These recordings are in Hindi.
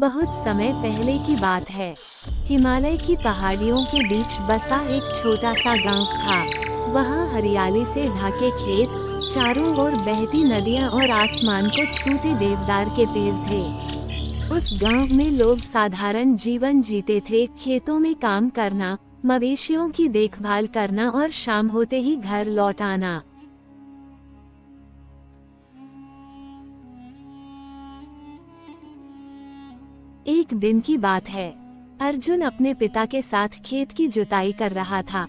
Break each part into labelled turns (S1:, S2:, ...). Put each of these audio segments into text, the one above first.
S1: बहुत समय पहले की बात है। हिमालय की पहाड़ियों के बीच बसा एक छोटा सा गांव था। वहाँ हरियाली से ढके खेत, चारों ओर बहती नदियाँ और आसमान को छूते देवदार के पेड़ थे। उस गांव में लोग साधारण जीवन जीते थे, खेतों में काम करना, मवेशियों की देखभाल करना और शाम होते ही घर लौट आना। एक दिन की बात है। अर्जुन अपने पिता के साथ खेत की जुताई कर रहा था।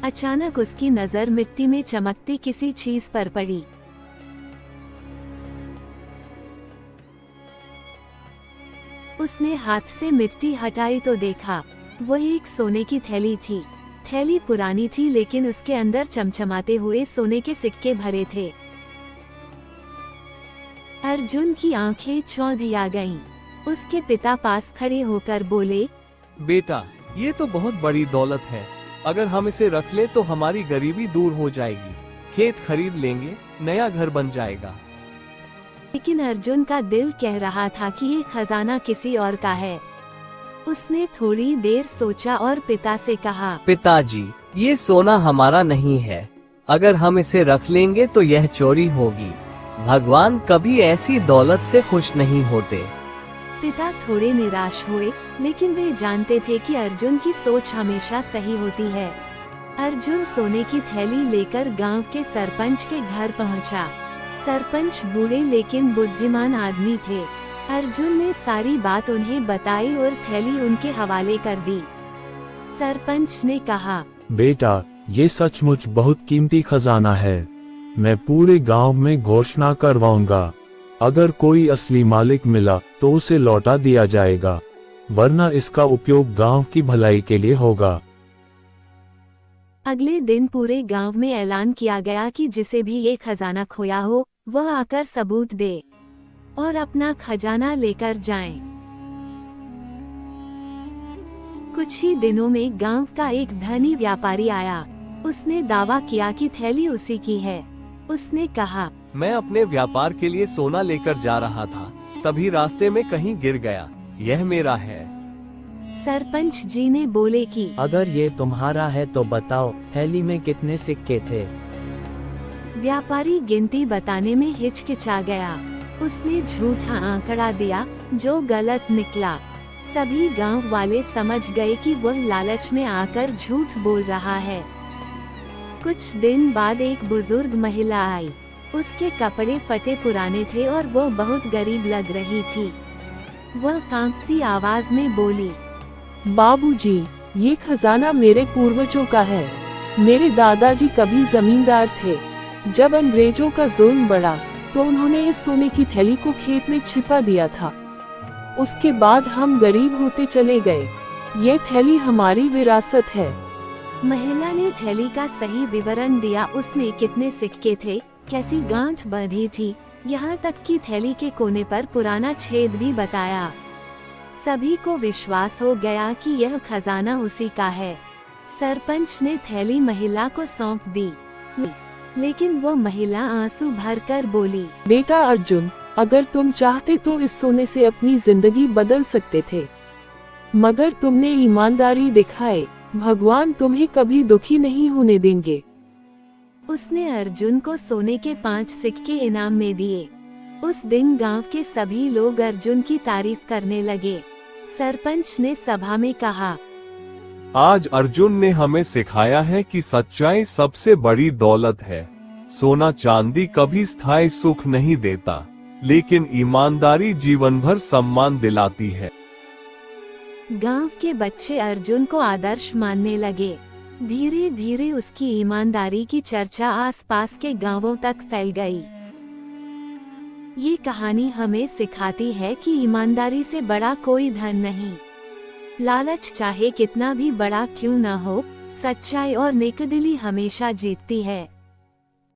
S1: अचानक उसकी नजर मिट्टी में चमकती किसी चीज पर पड़ी। उसने हाथ से मिट्टी हटाई तो देखा, वह एक सोने की थैली थी। थैली पुरानी थी लेकिन उसके अंदर चमचमाते हुए सोने के सिक्के भरे थे। अर्जुन की आंखें चौंधी आ गईं। उसके पिता पास खड़े होकर बोले,
S2: बेटा, ये तो बहुत बड़ी दौलत है। अगर हम इसे रख लें तो हमारी गरीबी दूर हो जाएगी। खेत खरीद लेंगे, नया घर बन जाएगा।
S1: लेकिन अर्जुन का दिल कह रहा था कि ये खजाना किसी और का है। उसने थोड़ी देर सोचा और पिता से कहा,
S2: पिताजी, ये सोना हमारा नहीं है। अगर हम इसे रख लेंगे तो यह चोरी होगी। भगवान कभी ऐसी दौलत से खुश नहीं होते।
S1: पिता थोड़े निराश हुए, लेकिन वे जानते थे कि अर्जुन की सोच हमेशा सही होती है। अर्जुन सोने की थैली लेकर गांव के सरपंच के घर पहुंचा। सरपंच बूढ़े लेकिन बुद्धिमान आदमी थे। अर्जुन ने सारी बात उन्हें बताई और थैली उनके हवाले कर दी। सरपंच ने कहा,
S3: बेटा, ये सचमुच बहुत कीमती खजाना है। मैं पूरे गांव में घोषणा करवाऊंगा। अगर कोई असली मालिक मिला तो उसे लौटा दिया जाएगा, वरना इसका उपयोग गांव की भलाई के लिए होगा।
S1: अगले दिन पूरे गांव में ऐलान किया गया कि जिसे भी ये खजाना खोया हो, वह आकर सबूत दे और अपना खजाना लेकर जाए। कुछ ही दिनों में गांव का एक धनी व्यापारी आया। उसने दावा किया कि थैली उसी की है। उसने कहा,
S2: मैं अपने व्यापार के लिए सोना लेकर जा रहा था, तभी रास्ते में कहीं गिर गया। यह मेरा है।
S1: सरपंच जी ने बोले कि
S4: अगर ये तुम्हारा है तो बताओ, थैली में कितने सिक्के थे?
S1: व्यापारी गिनती बताने में हिचकिचा गया। उसने झूठा आंकड़ा दिया, जो गलत निकला। सभी गांव वाले समझ गए कि वह लालच में आकर झूठ बोल रहा है। कुछ दिन बाद एक बुजुर्ग महिला आई। उसके कपड़े फटे पुराने थे और वो बहुत गरीब लग रही थी। वह कांपती आवाज में बोली,
S5: बाबूजी, ये खजाना मेरे पूर्वजों का है। मेरे दादाजी कभी जमींदार थे। जब अंग्रेजों का जुल्म बढ़ा तो उन्होंने इस सोने की थैली को खेत में छिपा दिया था। उसके बाद हम गरीब होते चले गए। ये थैली हमारी विरासत है।
S1: महिला ने थैली का सही विवरण दिया। उसमें कितने सिक्के थे, कैसी गांठ बंधी थी, यहाँ तक कि थैली के कोने पर पुराना छेद भी बताया। सभी को विश्वास हो गया कि यह खजाना उसी का है। सरपंच ने थैली महिला को सौंप दी, लेकिन वो महिला आंसू भरकर बोली,
S5: बेटा अर्जुन, अगर तुम चाहते तो इस सोने से अपनी जिंदगी बदल सकते थे, मगर तुमने ईमानदारी दिखाई। भगवान तुम्हें कभी दुखी नहीं होने देंगे।
S1: उसने अर्जुन को सोने के 5 सिक्के इनाम में दिए। उस दिन गांव के सभी लोग अर्जुन की तारीफ करने लगे। सरपंच ने सभा में कहा,
S2: आज अर्जुन ने हमें सिखाया है कि सच्चाई सबसे बड़ी दौलत है। सोना चांदी कभी स्थायी सुख नहीं देता, लेकिन ईमानदारी जीवन भर सम्मान दिलाती है।
S1: गांव के बच्चे अर्जुन को आदर्श मानने लगे। धीरे धीरे उसकी ईमानदारी की चर्चा आसपास के गांवों तक फैल गई। ये कहानी हमें सिखाती है कि ईमानदारी से बड़ा कोई धन नहीं। लालच चाहे कितना भी बड़ा क्यों न हो, सच्चाई और नेकदिली हमेशा जीतती है।